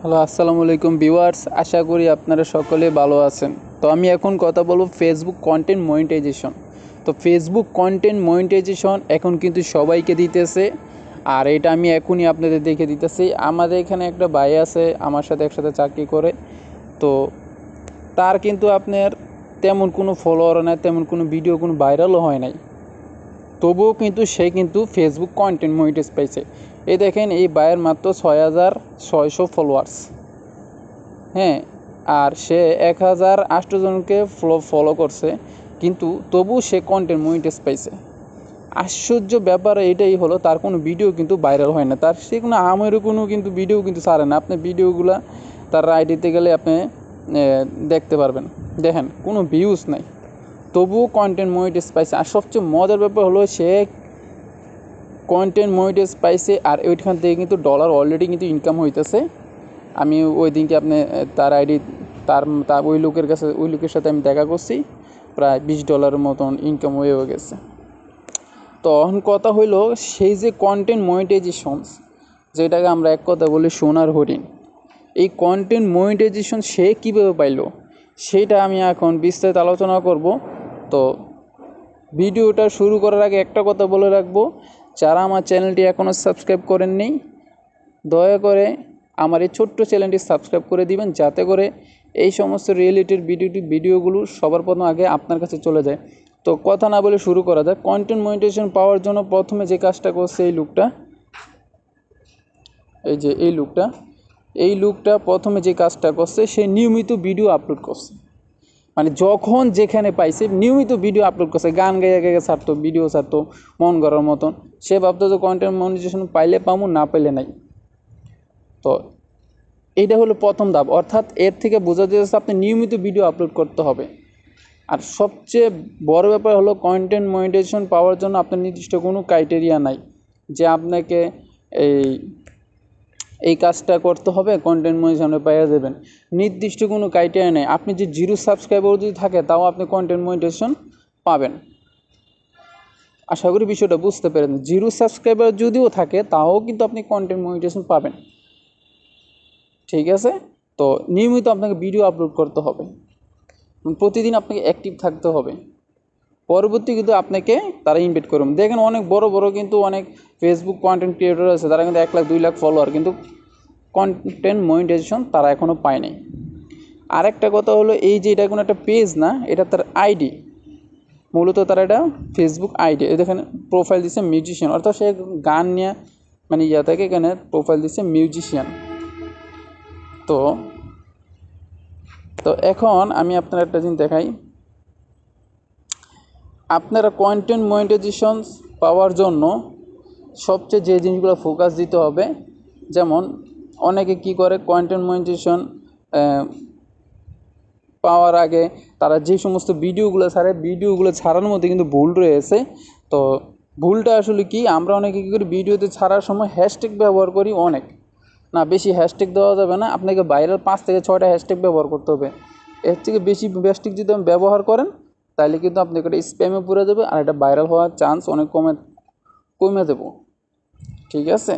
Hello, আসসালামু আলাইকুম viewers. আশা করি আপনারা সকলে ভালো আছেন। তো আমি এখন কথা বলবো ফেসবুক কন্টেন্ট মনিটাইজেশন। তো ফেসবুক কন্টেন্ট মনিটাইজেশন এখন কিন্তু সবাইকে দিতেছে, আর এটা আমি এখনই আপনাদের দেখে দিতেছি। আমাদের এখানে একটা ভাই আছে, আমার সাথে একসাথে চাকরি করে। তো তার কিন্তু আপনার তেমন কোনো ফলোয়ারও নাই, তেমন কোনো ভিডিও কোনো ভাইরালও হয় নাই, তবুও কিন্তু সে কিন্তু ফেসবুক কন্টেন্ট মনিটাইজ পাইছে। এই দেখেন, এই ভাইয়ের মাত্র 6,600 ফলোয়ার্স। হ্যাঁ, আর সে 1,008 জনকে ফলো করছে, কিন্তু তবু সে কন্টেন্ট মনিটাইজ পাইছে। আশ্চর্য ব্যাপার এটাই হলো, তার কোনো ভিডিও কিন্তু ভাইরাল হয় না, তার সে কোনো আমেরও কোনো কিন্তু ভিডিও কিন্তু ছাড়ে না। আপনি ভিডিওগুলো তার আইডিতে গেলে আপনি দেখতে পারবেন। দেখেন, কোনো ভিউজ নাই, তবুও কন্টেন্ট মনিটাইজ পাইছে। আর সবচেয়ে মজার ব্যাপার হলো, সে কন্টেন্ট মনিটাইজ পাইছে আর ওইখান থেকে কিন্তু ডলার অলরেডি কিন্তু ইনকাম হইতেছে। আমি ওই দিনকে আপনি তার আইডি তার ওই লোকের সাথে আমি দেখা করছি, প্রায় $20 মতন ইনকাম হয়ে গেছে। তো এখন কথা হইলো, সেই যে কন্টেন্ট মনিটাইজেশন, যেটাকে আমরা এক কথা বলি সোনার হরিণ, এই কন্টেন্ট মনিটাইজেশন সে কীভাবে পাইলো সেইটা আমি এখন বিস্তারিত আলোচনা করব। তো ভিডিওটা শুরু করার আগে একটা কথা বলে রাখবো, যারা আমার চ্যানেলটি এখনও সাবস্ক্রাইব করেননি, দয়া করে আমার এই ছোট্ট চ্যানেলটি সাবস্ক্রাইব করে দিবেন, যাতে করে এই সমস্ত রিয়েলিটির ভিডিওগুলো সবার প্রথম আগে আপনার কাছে চলে যায়। তো কথা না বলে শুরু করা যায়। কন্টেন্ট মনিটাইজেশন পাওয়ার জন্য প্রথমে যে কাজটা করছে এই লোকটা প্রথমে যে কাজটা করছে, সে নিয়মিত ভিডিও আপলোড করছে। মানে যখন যেখানে পাইছে নিয়মিত ভিডিও আপলোড করছে, গান গাইয়া ছাড়তো, ভিডিও ছাড়তো মন করার মতন। সে ভাবতো যে কন্টেন্ট মনিটাইজেশন পাইলে পাবো, না পাইলে নাই। তো এইটা হলো প্রথম ধাপ, অর্থাৎ এর থেকে বোঝা যাচ্ছে আপনি নিয়মিত ভিডিও আপলোড করতে হবে। আর সবচেয়ে বড় ব্যাপার হলো, কন্টেন্ট মনিটাইজেশন পাওয়ার জন্য আপনার নির্দিষ্ট কোনো ক্রাইটেরিয়া নাই যে আপনাকে এই কাজটা করতে হবে, কন্টেন্ট মনিটাইজেশনে পাইয়া যাবেন। নির্দিষ্ট কোনো ক্রাইটেরিয়া নেই। আপনি যে 0 সাবস্ক্রাইবার যদি থাকে, তাও আপনি কন্টেন্ট মনিটাইজেশন পাবেন। আশা করি বিষয়টা বুঝতে পেরেন। 0 সাবস্ক্রাইবার যদিও থাকে, তাও কিন্তু আপনি কন্টেন্ট মনিটাইজেশন পাবেন। ঠিক আছে? তো নিয়মিত আপনাকে ভিডিও আপলোড করতে হবে, প্রতিদিন আপনাকে অ্যাক্টিভ থাকতে হবে। পরবর্তী কিন্তু আপনাকে তারা ইনভাইট করবেন। দেখেন, অনেক বড় কিন্তু অনেক ফেসবুক কন্টেন্ট ক্রিয়েটর আছে, তারা কিন্তু 1 লাখ 2 লাখ ফলোয়ার, কিন্তু কন্টেন্ট মনিটাইজেশন তারা এখনও পায় নাই। আরেকটা কথা হলো, এই যে এটা কোনো একটা পেজ না, এটা তার আইডি। মূলত তারা এটা ফেসবুক আইডি। দেখেন, প্রোফাইল দিচ্ছে মিউজিশিয়ান, অর্থাৎ সে গান নিয়ে মানে থেকে এখানে প্রোফাইল দিচ্ছে মিউজিশিয়ান। তো এখন আমি আপনার একটা জিনিস দেখাই। আপনারা কন্টেন্ট মনিটাইজেশন পাওয়ার জন্য সবচেয়ে যে জিনিসগুলো ফোকাস দিতে হবে, যেমন অনেকে কি করে, কন্টেন্ট মনিটাইজেশন পাওয়ার আগে তারা যে সমস্ত ভিডিওগুলো ছাড়ে, ভিডিওগুলো ছাড়ার মধ্যে কিন্তু ভুল রয়েছে। তো ভুলটা আসলে কি, আমরা অনেকে কী করি, ভিডিওতে ছাড়ার সময় হ্যাশট্যাগ ব্যবহার করি অনেক। না, বেশি হ্যাশট্যাগ দেওয়া যাবে না, আপনাকে ভাইরাল 5 থেকে 6টা হ্যাশট্যাগ ব্যবহার করতে হবে। এর থেকে বেশি হ্যাশট্যাগ যদি আপনি ব্যবহার করেন, তাহলে কিন্তু আপনি একটা স্প্যামে পড়ে যাবে, আর এটা ভাইরাল হওয়ার চান্স অনেক কমে দেব। ঠিক আছে?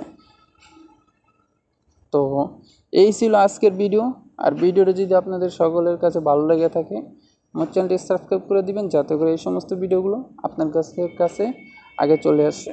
তো এই ছিল আজকের ভিডিও। আর ভিডিওটা যদি আপনাদের সকলের কাছে ভালো লেগে থাকে, আমার চ্যানেলটি সাবস্ক্রাইব করে দিবেন, যাতে করে এই সমস্ত ভিডিওগুলো আপনার কাছে আগে চলে আসে।